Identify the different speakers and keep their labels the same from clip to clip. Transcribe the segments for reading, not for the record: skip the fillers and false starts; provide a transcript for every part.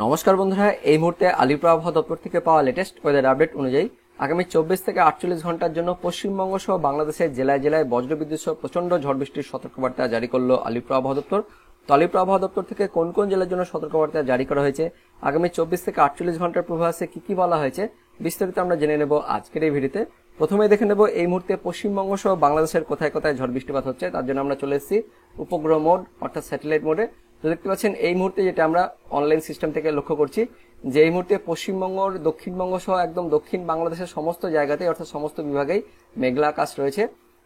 Speaker 1: নমস্কার বন্ধুরা, এই মুহূর্তে আলিপুর আবহাওয়া দপ্তর থেকে পাওয়া লেটেস্ট ওয়েদার আপডেট অনুযায়ী আগামী 24 থেকে 48 ঘন্টার জন্য পশ্চিমবঙ্গ সহ বাংলাদেশের জেলায় জেলায় বজ্রবিদ্যুৎ সহ প্রচন্ড ঝড় বৃষ্টির সতর্কবার্তা জারি করলো আলিপুর আবহাওয়া দপ্তর। তো আলিপুর আবহাওয়া দপ্তর থেকে কোন কোন জেলার জন্য সতর্কবার্তা জারি করা হয়েছে, আগামী 24 থেকে 48 ঘন্টার পূর্বাভাসে কি বলা হয়েছে, বিস্তারিত আমরা জেনে নেব আজকের এই ভিডিওতে। প্রথমে দেখে নেব এই মুহূর্তে পশ্চিমবঙ্গ সহ বাংলাদেশের কোথায় কোথায় ঝড় বৃষ্টিপাত হচ্ছে। তার জন্য আমরা চলে এসেছি উপগ্রহ মোড অর্থাৎ স্যাটেলাইট মোডে। তো দেখতে পাচ্ছেন এই মুহূর্তে যেটা আমরা অনলাইন সিস্টেম থেকে লক্ষ্য করছি যে এই মুহূর্তে পশ্চিমবঙ্গ, দক্ষিণবঙ্গ সহ একদম দক্ষিণ বাংলাদেশের সমস্ত জায়গাতে অর্থাৎ সমস্ত বিভাগেই মেঘলা আকাশ রয়েছে।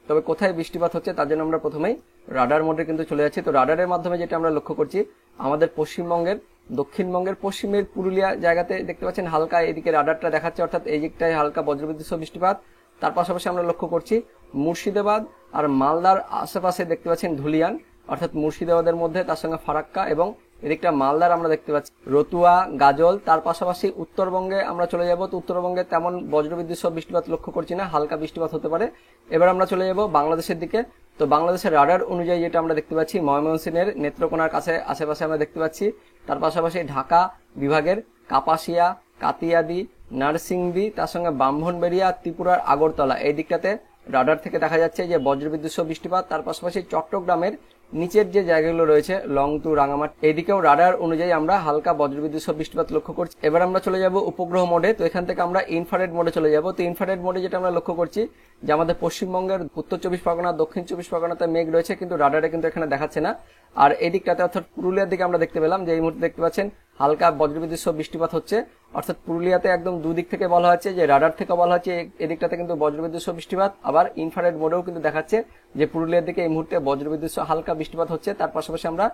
Speaker 1: তবে কোথায় বৃষ্টিপাত হচ্ছে তার জন্য আমরা প্রথমেই রাডার মোডে কিন্তু চলে যাচ্ছি। তো রাডারের মাধ্যমে যেটা আমরা লক্ষ্য করছি আমাদের পশ্চিমবঙ্গের দক্ষিণবঙ্গের পশ্চিমের পুরুলিয়া জায়গাতে দেখতে পাচ্ছেন হালকা এদিকে রাডারটা দেখাচ্ছে, অর্থাৎ এই দিকটায় হালকা বজ্রবিদ্যুৎ সহ বৃষ্টিপাত। তার পাশাপাশি আমরা লক্ষ্য করছি মুর্শিদাবাদ আর মালদার আশেপাশে দেখতে পাচ্ছেন ধুলিয়ান, অর্থাৎ মুর্শিদাবাদের মধ্যে তার সঙ্গে ফারাক্কা এবং এদিকটা মালদার আমরা দেখতে পাচ্ছি রতুয়া, গাজল। তার পাশাপাশি উত্তরবঙ্গে আমরা চলে যাব। তো উত্তরবঙ্গে তেমন বজ্রবিদ্যুৎ সহ বৃষ্টিপাত লক্ষ্য করছি না, হালকা বৃষ্টিপাত হতে পারে। এবার আমরা চলে যাব বাংলাদেশের দিকে। তো বাংলাদেশের রাডার অনুযায়ী যেটা আমরা দেখতে পাচ্ছি ময়মনসিংহের নেত্রকোনার কাছে আশেপাশে আমরা দেখতে পাচ্ছি। তার পাশাপাশি ঢাকা বিভাগের কাপাসিয়া, কাতিয়াদি, নারসিংদী, তার সঙ্গে ব্রাহ্মণবাড়িয়া, ত্রিপুরার আগরতলা এই দিকটাতে রাডার থেকে দেখা যাচ্ছে যে বজ্রবিদ্যুৎ সহ বৃষ্টিপাত। তার পাশাপাশি চট্টগ্রামের নিচের যে জায়গাগুলো রয়েছে লংতু, রাঙামাটি এইদিকেও রাডার অনুযায়ী আমরা হালকা বজ্রবিদ্যুৎ সহ বৃষ্টিপাত লক্ষ্য করছি। এবার আমরা চলে যাব উপগ্রহ মোডে। তো এখান থেকে আমরা ইনফ্রারেড মোডে চলে যাব। তো ইনফ্রারেড মোডে যেটা আমরা লক্ষ্য করছি যে আমাদের পশ্চিমবঙ্গের উত্তর 24 পরগনা, দক্ষিণ 24 পরগনাতে মেঘ রয়েছে, কিন্তু রাডারে কিন্তু এখানে দেখাচ্ছে না। আর এই দিকটাতে অর্থাৎ পুরুলিয়ার দিকে আমরা দেখতে পেলাম যে এই মুহূর্তে দেখতে পাচ্ছেন হালকা বজ্রবিদ্যুৎ সহ বৃষ্টিপাত হচ্ছে, অর্থাৎ পুরুলিয়াতে একদম দুদিক থেকে বলা হচ্ছে যে রাডার থেকে বলা হচ্ছে এদিকটাতে কিন্তু বজ্রবিদ্যুৎ সহ বৃষ্টিপাত, আবার ইনফ্রারেড মোডেও কিন্তু দেখাচ্ছে যে পুরুলিয়ার দিকে এই মুহূর্তে বজ্রবিদ্যুৎ সহ হালকা বৃষ্টিপাত হচ্ছে। তার পাশাপাশি আমরা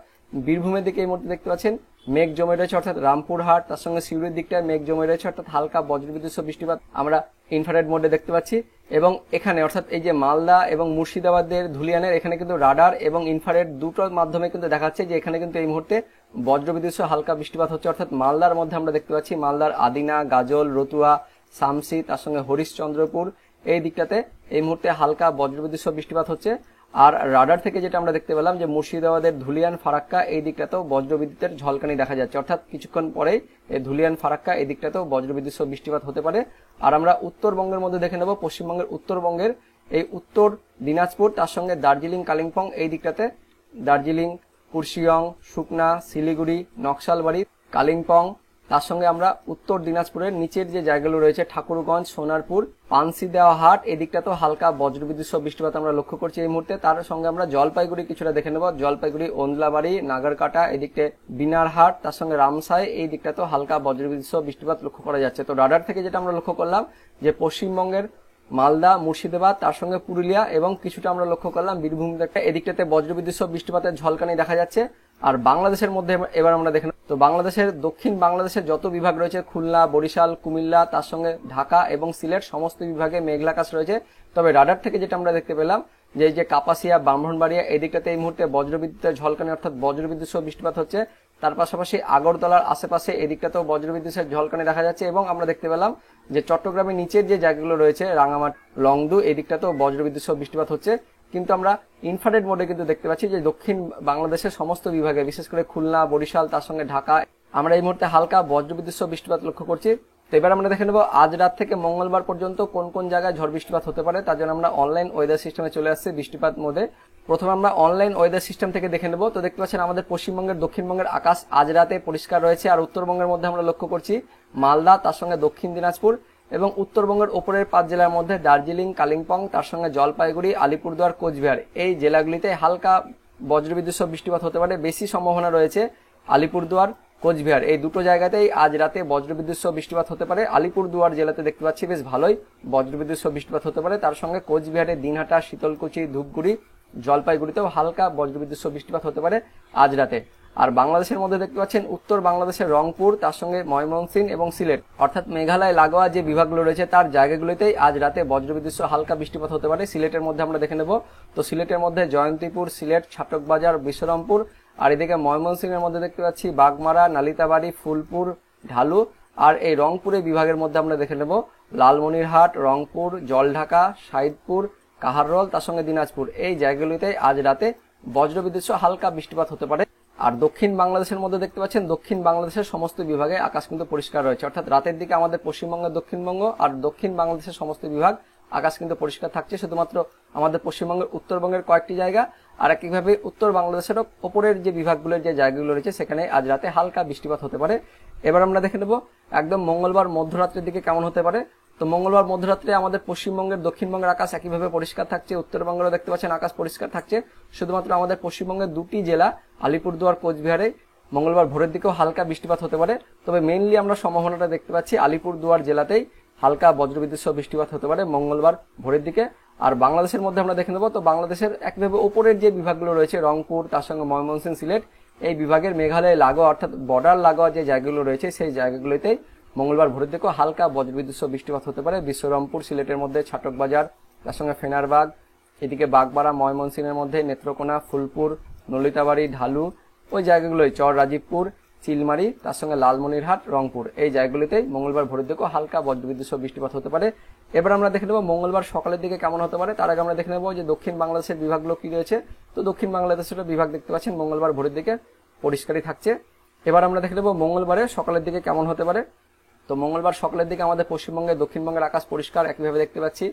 Speaker 1: বীরভূমের দিকে এই মুহূর্তে দেখতে পাচ্ছেন মেঘ জমে রয়েছে, অর্থাৎ রামপুরহাট তার সঙ্গে সিউড়ির দিকটায় মেঘ জমে রয়েছে, অর্থাৎ হালকা বজ্রবিদ্যুৎ সহ বৃষ্টিপাত আমরা ইনফ্রারেড মোডে দেখতে পাচ্ছি। এবং এখানে অর্থাৎ এই যে মালদা এবং মুর্শিদাবাদের ধুলিয়ানের এখানে কিন্তু রাডার এবং ইনফ্রারেড দুটোর মাধ্যমে কিন্তু দেখাচ্ছে যে এখানে কিন্তু এই মুহূর্তে বজ্রবিদ্যুৎ সহ হালকা বৃষ্টিপাত হচ্ছে। অর্থাৎ মালদার মধ্যে আমরা দেখতে পাচ্ছি মালদার আদিনা, গাজল, রতুয়া, শামসি তার সঙ্গে হরিশ্চন্দ্রপুর এই দিকটাতে এই মুহূর্তে হালকা বজ্রবিদ্যুৎ সহ বৃষ্টিপাত হচ্ছে। আর রাডার থেকে যেটা আমরা দেখতে পেলাম যে মুর্শিদাবাদের ধুলিয়ান, ফারাক্কা এই দিকটাতেও বজ্রবিদ্যুতের ঝলকানি দেখা যাচ্ছে, অর্থাৎ কিছুক্ষণ পরেই এই ধুলিয়ান, ফারাক্কা এই দিকটাতেও বজ্রবিদ্যুৎ সহ বৃষ্টিপাত হতে পারে। আর আমরা উত্তরবঙ্গের মধ্যে দেখে নেব পশ্চিমবঙ্গের উত্তরবঙ্গের এই উত্তর দিনাজপুর তার সঙ্গে দার্জিলিং, কালিম্পং এই দিকটাতে দার্জিলিং, কুর্শিয়ং, সুকনা, শিলিগুড়ি, নকশালবাড়ি, কালিম্পং তার সঙ্গে আমরা উত্তর দিনাজপুরের নিচের যে জায়গাগুলো রয়েছে ঠাকুরগঞ্জ, সোনারপুর, পানসিদেওয়া হাট এদিকটাতেও হালকা বজ্রবিদ্যুৎ সহ বৃষ্টিপাত আমরা লক্ষ্য করছি এই মুহূর্তে। তার সঙ্গে আমরা জলপাইগুড়ি কিছুটা দেখে নেব। জলপাইগুড়ি, ওন্দলাবাড়ি, নাগারকাটা এদিকে বিনারহাট তার সঙ্গে রামসাই এই দিকটাতেও হালকা বজ্রবিদ্যুৎ সহ বৃষ্টিপাত লক্ষ্য করা যাচ্ছে। তো রাডার থেকে যেটা আমরা লক্ষ্য করলাম যে পশ্চিমবঙ্গের মালদা, মুর্শিদাবাদ তার সঙ্গে পুরুলিয়া এবং কিছুটা আমরা লক্ষ্য করলাম বীরভূম এদিকটাতে বজ্রবিদ্যুৎ সহ বৃষ্টিপাতের ঝলকানি দেখা যাচ্ছে। আর বাংলাদেশের মধ্যে এবার আমরা দেখে তো বাংলাদেশের দক্ষিণ বাংলাদেশের যত বিভাগ রয়েছে খুলনা, বরিশাল, কুমিল্লা তার সঙ্গে ঢাকা এবং সিলেট সমস্ত বিভাগে মেঘলা আকাশ রয়েছে। তবে রাডার থেকে যেটা আমরা দেখতে পেলাম যে এই যে কাপাসিয়া, ব্রাহ্মণবাড়িয়া এই দিকটাতে এই মুহূর্তে বজ্রবিদ্যুতের ঝলকানি অর্থাৎ বজ্রবিদ্যুৎ সহ বৃষ্টিপাত হচ্ছে। তার পাশাপাশি আগরতলার আশেপাশে এই দিকটাতেও বজ্রবিদ্যুতের ঝলকানি দেখা যাচ্ছে। এবং আমরা দেখতে পেলাম যে চট্টগ্রামের নিচের যে জায়গাগুলো রয়েছে রাঙামাটি, লংদু এই দিকটাতেও বজ্রবিদ্যুৎ সহ বৃষ্টিপাত হচ্ছে। কিন্তু আমরা ইনফ্রারেড মোডে কিন্তু দেখতে পাচ্ছি যে দক্ষিণ বাংলাদেশের সমস্ত বিভাগে বিশেষ করে খুলনা, বরিশাল তার সঙ্গে ঢাকা আমরা এই মুহূর্তে হালকা বজ্রবিদ্যুৎ সহ বৃষ্টিপাত লক্ষ্য করছি। তো এবার আমরা দেখে নেব আজ রাত থেকে মঙ্গলবার পর্যন্ত কোন কোন জায়গায় ঝড় বৃষ্টিপাত হতে পারে। তার জন্য আমরা অনলাইন ওয়েদার সিস্টেমে চলে আসছি বৃষ্টিপাত মোডে। প্রথমে আমরা অনলাইন ওয়েদার সিস্টেম থেকে দেখে নেব। তো দেখতে পাচ্ছেন আমাদের পশ্চিমবঙ্গের, দক্ষিণবঙ্গের আকাশ আজ রাতে পরিষ্কার রয়েছে। আর উত্তরবঙ্গের মধ্যে আমরা লক্ষ্য করছি মালদা তার সঙ্গে দক্ষিণ দিনাজপুর এবং উত্তরবঙ্গের ওপরের 5 জেলার মধ্যে দার্জিলিং, কালিম্পং তার সঙ্গে জলপাইগুড়ি, আলিপুরদুয়ার, কোচবিহার এই জেলাগুলিতে হালকা বজ্রবিদ্যুৎ সহ বৃষ্টিপাত হতে পারে। বেশি সম্ভাবনা রয়েছে আলিপুরদুয়ার, কোচবিহার এই দুটো জায়গাতেই আজ রাতে বজ্রবিদ্যুৎ সহ বৃষ্টিপাত হতে পারে। আলিপুরদুয়ার জেলাতে দেখতে পাচ্ছি বেশ ভালোই বজ্রবিদ্যুৎ সহ বৃষ্টিপাত হতে পারে। তার সঙ্গে কোচবিহারে দিনহাটা, শীতলকুচি, ধূপগুড়ি, জলপাইগুড়িতেও হালকা বজ্রবিদ্যুৎ সহ বৃষ্টিপাত হতে পারে আজ রাতে। আর বাংলাদেশের মধ্যে দেখতে পাচ্ছেন উত্তর বাংলাদেশের রংপুর তার সঙ্গে ময়মনসিংহ এবং সিলেট অর্থাৎ মেঘালয় লাগোয়া যে বিভাগগুলো রয়েছে তার জায়গাগুলিতেই আজ রাতে বজ্রবিদ্যুৎ সহ হালকা বৃষ্টিপাত হতে পারে। সিলেটের মধ্যে আমরা দেখে নেব। তো সিলেটের মধ্যে জয়ন্তীপুর, সিলেট, ছাটকবাজার, বিশ্বরমপুর আর এদিকে ময়মনসিংহের মধ্যে দেখতে পাচ্ছি বাগমারা, নালিতাবাড়ি, ফুলপুর, ঢালু। আর এই রংপুরের বিভাগের মধ্যে আমরা দেখে নেব লালমনিরহাট, রংপুর, জলঢাকা, সাইদপুর, কাহারোল তার সঙ্গে দিনাজপুর এই জায়গাগুলিতে আজ রাতে বজ্রবিদ্যুৎ সহ হালকা বৃষ্টিপাত হতে পারে। আর দক্ষিণ বাংলাদেশের মধ্যে দেখতে পাচ্ছেন দক্ষিণ বাংলাদেশের সমস্ত বিভাগে আকাশ কিন্তু পরিষ্কার রয়েছে, অর্থাৎ রাতের দিকে আমাদের পশ্চিমবঙ্গের দক্ষিণবঙ্গ আর দক্ষিণ বাংলাদেশের সমস্ত বিভাগ আকাশ কিন্তু পরিষ্কার থাকছে। শুধুমাত্র আমাদের পশ্চিমবঙ্গের উত্তরবঙ্গের কয়েকটি জায়গা আর একইভাবে উত্তর বাংলাদেশের ওপরের যে বিভাগগুলোর যে জায়গাগুলো রয়েছে সেখানে আজ রাতে হালকা বৃষ্টিপাত হতে পারে। এবার আমরা দেখে নেব একদম মঙ্গলবার মধ্যরাত্রের দিকে কেমন হতে পারে। তো মঙ্গলবার মধ্যরাত্রে আমাদের পশ্চিমবঙ্গের দক্ষিণবঙ্গের আকাশ একইভাবে পরিষ্কার থাকছে, উত্তরবঙ্গেও দেখতে পাচ্ছেন আকাশ পরিষ্কার থাকছে। শুধুমাত্র আমাদের পশ্চিমবঙ্গের দুটি জেলা আলিপুরদুয়ার কোচবিহারে মঙ্গলবার ভোরের দিকেও হালকা বৃষ্টিপাত হতে পারে। তবে মেইনলি আমরা সম্ভাবনাটা দেখতে পাচ্ছি আলিপুরদুয়ার জেলাতেই হালকা বজ্রবিদ্যুৎ সহ বৃষ্টিপাত হতে পারে মঙ্গলবার ভোরের দিকে। আর বাংলাদেশের মধ্যে আমরা দেখে নেব, তো বাংলাদেশের একইভাবে উপরের যে বিভাগগুলো রয়েছে রংপুর, তার সঙ্গে ময়মনসিংহ, সিলেট, এই বিভাগের মেঘালয় লাগোয়া অর্থাৎ বর্ডার লাগোয়া যে জায়গাগুলো রয়েছে সেই জায়গাগুলোতেই মঙ্গলবার ভোরের দিকেও হালকা বজ্রবিদ্যুৎ সহ বৃষ্টিপাত হতে পারে। বিশ্বরমপুর, সিলেটের মধ্যে ছাটকবাজার, তার সঙ্গে ফেনারবাগ, এদিকে বাগবাড়া, ময়মনসিংহের মধ্যে নেত্রকোনা, ফুলপুর, নলিতাবাড়ি, ঢালু, ওই জায়গাগুলোই চর রাজীবপুর, চিলমারি, তার সঙ্গে লালমনিরহাট, রংপুর, এই জায়গাগুলিতেই মঙ্গলবার ভোরের দিকেও হালকা বজ্রবিদ্যুৎ সহ বৃষ্টিপাত হতে পারে। এবার আমরা দেখে নেব মঙ্গলবার সকালের দিকে কেমন হতে পারে। তার আগে আমরা দেখে নেব যে দক্ষিণ বাংলাদেশের বিভাগগুলো কি রয়েছে। তো দক্ষিণ বাংলাদেশের বিভাগ দেখতে পাচ্ছেন মঙ্গলবার ভোরের দিকে পরিষ্কারই থাকছে। এবার আমরা দেখে নেব মঙ্গলবারে সকালের দিকে কেমন হতে পারে। তো মঙ্গলবার সকালের দিকে আমাদের পশ্চিমবঙ্গের দক্ষিণবঙ্গের আকাশ পরিষ্কার একইভাবে দেখতে পাচ্ছি।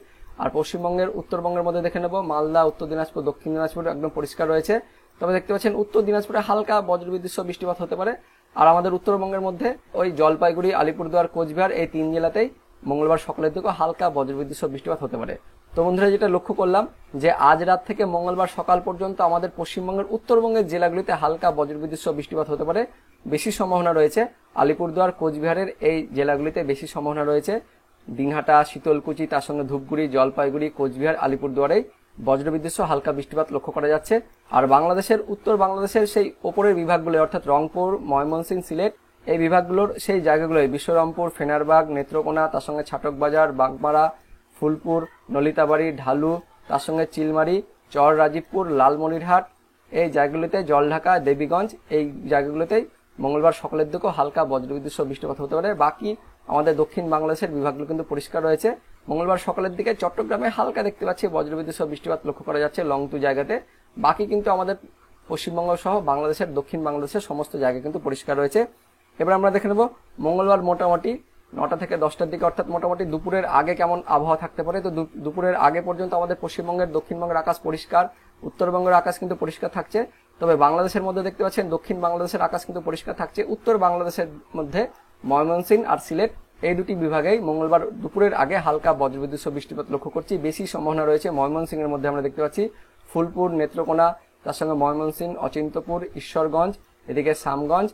Speaker 1: আর পশ্চিমবঙ্গের উত্তরবঙ্গের মধ্যে দেখে নেব মালদা, উত্তর দিনাজপুর, দক্ষিণ দিনাজপুর একদম পরিষ্কার রয়েছে। তবে দেখতে পাচ্ছেন উত্তর দিনাজপুরে হালকা বজ্রবিদ্যুৎ সহ বৃষ্টিপাত হতে পারে। আর আমাদের উত্তরবঙ্গের মধ্যে ওই জলপাইগুড়ি, আলিপুরদুয়ার, কোচবিহার এই তিন জেলাতেই মঙ্গলবার সকালের দিকে হালকা বজ্রবিদ্যুৎ সহ বৃষ্টিপাত হতে পারে। তো বন্ধুরা, যেটা লক্ষ্য করলাম যে আজ রাত থেকে মঙ্গলবার সকাল পর্যন্ত আমাদের পশ্চিমবঙ্গের উত্তরবঙ্গের জেলাগুলিতে হালকা বজ্রবিদ্যুৎ সহ বৃষ্টিপাত হতে পারে। বেশি সম্ভাবনা রয়েছে আলিপুরদুয়ার, কোচবিহারের এই জেলাগুলিতে বেশি সম্ভাবনা রয়েছে। দিনহাটা, শীতলকুচি, তার সঙ্গে ধূপগুড়ি, জলপাইগুড়ি, কোচবিহার, আলিপুরদুয়ারে বজ্রবিদ্যুৎ সহ হালকা বৃষ্টিপাত লক্ষ্য করা যাচ্ছে। আর বাংলাদেশের উত্তর বাংলাদেশের সেই ওপরের বিভাগগুলো অর্থাৎ রংপুর, ময়মনসিংহ, সিলেট এই বিভাগগুলোর সেই জায়গাগুলোয় বিশ্বরমপুর, ফেনারবাগ, নেত্রকোনা, তার সঙ্গে ছাটকবাজার, বাগমারা, ফুলপুর, নলিতাবাড়ি, ঢালু, তার সঙ্গে চিলমারি, চর রাজীবপুর, লালমনিরহাট এই জায়গাগুলিতে, জলঢাকা, দেবীগঞ্জ এই জায়গাগুলোতেই মঙ্গলবার সকালের দিকেও হালকা বজ্রবিদ্যুৎ সহ বৃষ্টিপাত হতে পারে। বাকি আমাদের দক্ষিণ বাংলাদেশের বিভাগগুলো কিন্তু পরিষ্কার রয়েছে। মঙ্গলবার সকালের দিকে চট্টগ্রামে হালকা দেখতে পাচ্ছি বজ্রবিদ্যুৎ সহ বৃষ্টিপাত লক্ষ্য করা যাচ্ছে লংটু জায়গাতে। বাকি কিন্তু আমাদের পশ্চিমবঙ্গ সহ বাংলাদেশের দক্ষিণ বাংলাদেশের সমস্ত জায়গা কিন্তু পরিষ্কার রয়েছে। এবার আমরা দেখে নেব মঙ্গলবার মোটামুটি 9টা থেকে 10টার দিকে অর্থাৎ মোটামুটি দুপুরের আগে কেমন আবহাওয়া থাকতে পারে। তো দুপুরের আগে পর্যন্ত আমাদের পশ্চিমবঙ্গের দক্ষিণবঙ্গের আকাশ পরিষ্কার, উত্তরবঙ্গের আকাশ কিন্তু পরিষ্কার থাকছে। তবে বাংলাদেশের মধ্যে দেখতে পাচ্ছেন দক্ষিণ বাংলাদেশের আকাশ কিন্তু পরিষ্কার থাকছে। উত্তর বাংলাদেশের মধ্যে ময়মনসিংহ আর সিলেট এই দুটি বিভাগেই মঙ্গলবার দুপুরের আগে হালকা বজ্রবিদ্যুৎ সহ বৃষ্টিপাত লক্ষ্য করছি। বেশি সম্ভাবনা রয়েছে ময়মনসিংহের মধ্যে আমরা দেখতে পাচ্ছি ফুলপুর, নেত্রকোনা, তার সঙ্গে ময়মনসিংহ, অচিন্তপুর, ঈশ্বরগঞ্জ, এদিকে শ্যামগঞ্জ,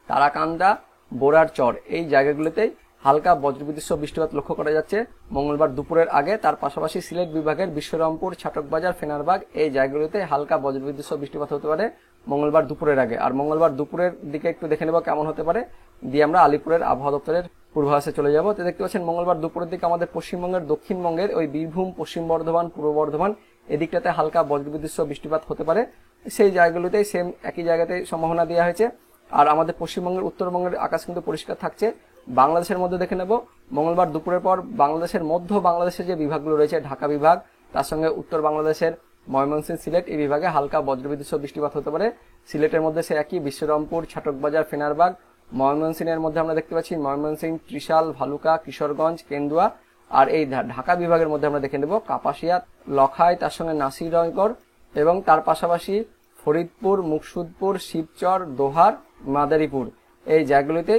Speaker 1: তারাকান্দা, বোরার চর এই জায়গাগুলোতেই হালকা বজ্রবিদ্যুৎ সহ বৃষ্টিপাত লক্ষ্য করা যাচ্ছে মঙ্গলবার দুপুরের আগে। তার পাশাপাশি সিলেট বিভাগের বিশ্বরমপুর, ছাটকবাজার, ফেনারবাগ এই জায়গাগুলোতে হালকা বজ্রবিদ্যুৎ সহ বৃষ্টিপাত হতে পারে মঙ্গলবার দুপুরের আগে। আর মঙ্গলবার দুপুরের দিকে একটু দেখে নেব কেমন হতে পারে, দিয়ে আমরা আলিপুরের আবহাওয়া দপ্তরের পূর্বাভাসে চলে যাব। তো দেখতে পাচ্ছেন মঙ্গলবার দুপুরের দিকে আমাদের পশ্চিমবঙ্গের দক্ষিণবঙ্গের ওই বীরভূম, পশ্চিম বর্ধমান, পূর্ব বর্ধমান এদিকটাতে হালকা বজ্রবিদ্যুৎ সহ বৃষ্টিপাত হতে পারে। সেই জায়গাগুলোতেই সেম একই জায়গাতে সম্ভাবনা দেওয়া হয়েছে। আর আমাদের পশ্চিমবঙ্গের উত্তরবঙ্গের আকাশ কিন্তু পরিষ্কার থাকছে। বাংলাদেশের মধ্যে দেখে নেব মঙ্গলবার দুপুরের পর বাংলাদেশের মধ্য বাংলাদেশের যে বিভাগগুলো রয়েছে ঢাকা বিভাগ, তার সঙ্গে উত্তর বাংলাদেশের ময়মনসিংহ, সিলেট এই বিভাগে হালকা বজ্রবিদ্যুৎ সহ বৃষ্টিপাত হতে পারে। সিলেটের মধ্যে সে একই বিশ্বরমপুর, ছাটকবাজার, ফেনারবাগ, ময়মনসিংহের মধ্যে আমরা দেখতে পাচ্ছি ময়মনসিংহ, ত্রিশাল, ভালুকা, কিশোরগঞ্জ, কেন্দুয়া। আর এই ঢাকা বিভাগের মধ্যে আমরা দেখে নেব কাপাসিয়া, লখাই, তার সঙ্গে নাসিরনগর এবং তার পাশাপাশি ফরিদপুর, মুকসুদপুর, শিবচর, দোহার, মাদারীপুর এই জায়গাগুলিতে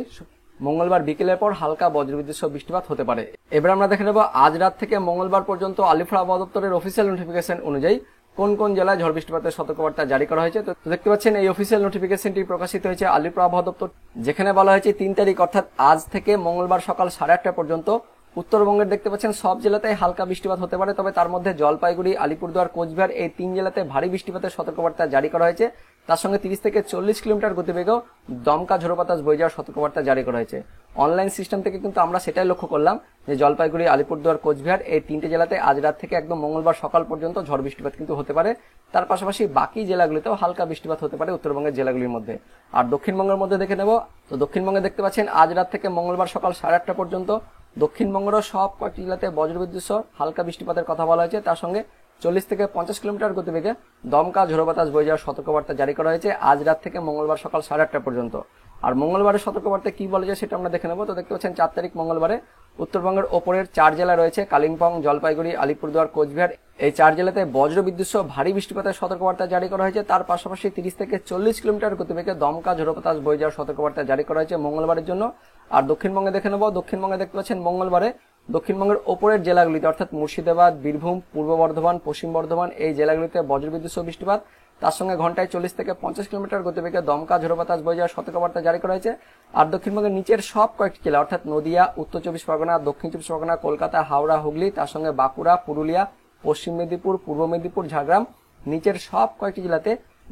Speaker 1: মঙ্গলবার বিকেলের পর হালকা বজ্রবিদ্যুৎ সহ বৃষ্টিপাত হতে পারে। এবার আমরা দেখে নেব আজ রাত থেকে মঙ্গলবার পর্যন্ত আলিপুর আবহাওয়া দপ্তরের অফিসিয়াল নোটিফিকেশন অনুযায়ী কোন কোন জেলায় ঝড় বৃষ্টিপাতের সতর্কবার্তা জারি করা হয়েছে। তো দেখতে পাচ্ছেন এই অফিসিয়াল নোটিফিকেশনটি প্রকাশিত হয়েছে আলিপুর আবহাওয়া দপ্তর, যেখানে বলা হয়েছে 3 তারিখ অর্থাৎ আজ থেকে মঙ্গলবার সকাল 8:30 পর্যন্ত উত্তরবঙ্গের দেখতে পাচ্ছেন সব জেলাতেই হালকা বৃষ্টিপাত হতে পারে। তবে তার মধ্যে জলপাইগুড়ি, আলিপুরদুয়ার, কোচবিহার এই 3 জেলাতে ভারী বৃষ্টিপাতের সতর্কবার্তা জারি করা হয়েছে। তার সঙ্গে 30 থেকে 40 কিলোমিটার গতিবেগেও দমকা ঝোড়ো বাতাস বয়ে যাওয়ার সতর্কবার্তা জারি করা হয়েছে। অনলাইন সিস্টেম থেকে কিন্তু আমরা সেটাই লক্ষ্য করলাম যে জলপাইগুড়ি, আলিপুরদুয়ার, কোচবিহার এই 3টে জেলাতে আজ রাত থেকে একদম মঙ্গলবার সকাল পর্যন্ত ঝড় বৃষ্টিপাত কিন্তু হতে পারে। তার পাশাপাশি বাকি জেলাগুলিতেও হালকা বৃষ্টিপাত হতে পারে উত্তরবঙ্গের জেলাগুলির মধ্যে। আর দক্ষিণবঙ্গের মধ্যে দেখে নেব, তো দক্ষিণবঙ্গে দেখতে পাচ্ছেন আজ রাত থেকে মঙ্গলবার সকাল 8:30 পর্যন্ত দক্ষিণবঙ্গের সব কয়েকটি জেলাতে বজ্রবিদ্যুৎ সহ হালকা বৃষ্টিপাতের কথা বলা হয়েছে। তার সঙ্গে 40 থেকে 50 কিলোমিটার গতিবেগে দমকা ঝোড়ো বাতাস বয়ে যাওয়ার সতর্কবার্তা জারি করা হয়েছে আজ রাত থেকে মঙ্গলবার সকাল 8:30 পর্যন্ত। আর মঙ্গলবারের সতর্কবার্তা কি বলে যায় সেটা আমরা দেখে নেবো। তো দেখতে পাচ্ছেন 4 তারিখ মঙ্গলবারে উত্তরবঙ্গের ওপরের 4 জেলা রয়েছে কালিম্পং, জলপাইগুড়ি, আলিপুরদুয়ার, কোচবিহার। এই 4 জেলাতে বজ্র বিদ্যুৎ সহ ভারী বৃষ্টিপাতের সতর্কবার্তা জারি করা হয়েছে। তার পাশাপাশি 30 থেকে 40 কিলোমিটার গতিবেগে দমকা ঝোড়ো বাতাস বয়ে যাওয়ার সতর্কবার্তা জারি করা হয়েছে মঙ্গলবারের জন্য। আর দক্ষিণবঙ্গে দেখে নেবো, দক্ষিণবঙ্গে দেখতে পাচ্ছেন মঙ্গলবারে দক্ষিণবঙ্গের ওপরের জেলাগুলিতে অর্থাৎ মুর্শিদাবাদ, বীরভূম, পূর্ব বর্ধমান, পশ্চিম বর্ধমান এই জেলাগুলিতে বজ্রবিদ্যুৎ সহ বৃষ্টিপাত, তার সঙ্গে ঘন্টায় 40 থেকে 50 কিলোমিটার গতিবেগে দমকা ঝোড়ো বাতাস বয়ে যাওয়ার সতর্কবার্তা জারি করা হয়েছে। আর দক্ষিণবঙ্গের নিচের সব কয়েকটি জেলা অর্থাৎ নদিয়া, উত্তর 24 পরগনা, দক্ষিণ 24 পরগনা, কলকাতা, হাওড়া, হুগলি, তার সঙ্গে বাঁকুড়া, পুরুলিয়া, পশ্চিম মেদিনীপুর, পূর্ব মেদিনীপুর, ঝাড়গ্রাম, নিচের সব কয়েকটি জেলাতে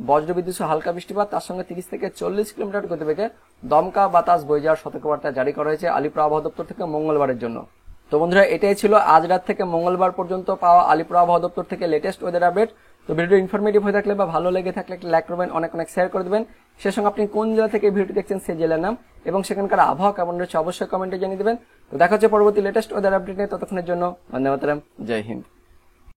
Speaker 1: বজ্রবিদ্যুৎ সহ হালকা বৃষ্টিপাত, তার সঙ্গে 30 থেকে 40 কিলোমিটার গতিবেগে দমকা বাতাস বয়ে যাওয়ার সতর্কবার্তা জারি করা হয়েছে আলিপুর আবহাওয়া দপ্তর থেকে মঙ্গলবারের জন্য। তো বন্ধুরা, এটাই ছিল আজ রাত থেকে মঙ্গলবার পর্যন্ত পাওয়া আলিপুর আবহাওয়া দপ্তর থেকে লেটেস্ট ওয়েদার আপডেট। তো ভিডিও ইনফরমেটিভ হয়ে থাকলে বা ভালো লেগে থাকলে একটা লাইক করবেন, অনেক অনেক শেয়ার করে দেবেন। সে সঙ্গে আপনি কোন জেলা থেকে ভিডিওটি দেখছেন সেই জেলার নাম এবং সেখানকার আবহাওয়া কেমন রয়েছে অবশ্যই কমেন্টে জানিয়ে দেবেন। তো দেখা হচ্ছে পরবর্তী লেটেস্ট ওয়েদার আপডেট নিয়ে। ততক্ষণের জন্য ধন্যবাদ। জয় হিন্দ।